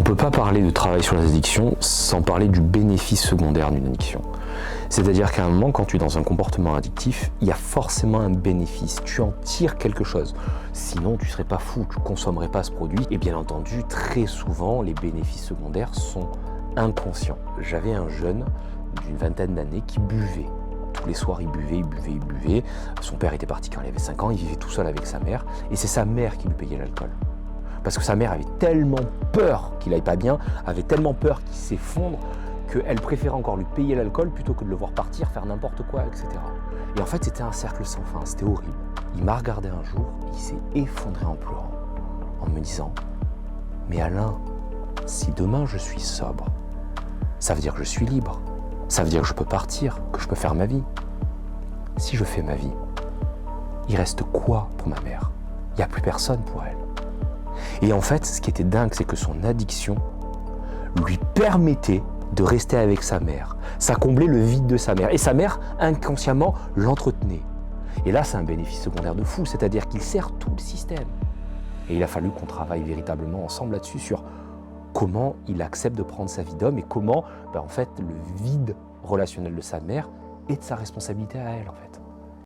peut pas parler de travail sur les addictions sans parler du bénéfice secondaire d'une addiction. C'est-à-dire qu'à un moment, quand tu es dans un comportement addictif, il y a forcément un bénéfice. Tu en tires quelque chose. Sinon, tu serais pas fou, tu consommerais pas ce produit. Et bien entendu, très souvent, les bénéfices secondaires sont inconscients. J'avais un jeune d'une vingtaine d'années qui buvait. Tous les soirs, il buvait. Son père était parti quand il avait 5 ans, il vivait tout seul avec sa mère. Et c'est sa mère qui lui payait l'alcool. Parce que sa mère avait tellement peur qu'il n'aille pas bien, avait tellement peur qu'il s'effondre, qu'elle préférait encore lui payer l'alcool plutôt que de le voir partir, faire n'importe quoi, etc. Et en fait, c'était un cercle sans fin, c'était horrible. Il m'a regardé un jour, il s'est effondré en pleurant, en me disant « Mais Alain, si demain je suis sobre, ça veut dire que je suis libre, ça veut dire que je peux partir, que je peux faire ma vie. Si je fais ma vie, il reste quoi pour ma mère? Il n'y a plus personne pour elle. » Et en fait, ce qui était dingue, c'est que son addiction lui permettait de rester avec sa mère. Ça comblait le vide de sa mère. Et sa mère, inconsciemment, l'entretenait. Et là, c'est un bénéfice secondaire de fou, c'est-à-dire qu'il sert tout le système. Et il a fallu qu'on travaille véritablement ensemble là-dessus, sur comment il accepte de prendre sa vie d'homme et comment, en fait, le vide relationnel de sa mère est de sa responsabilité à elle, en fait.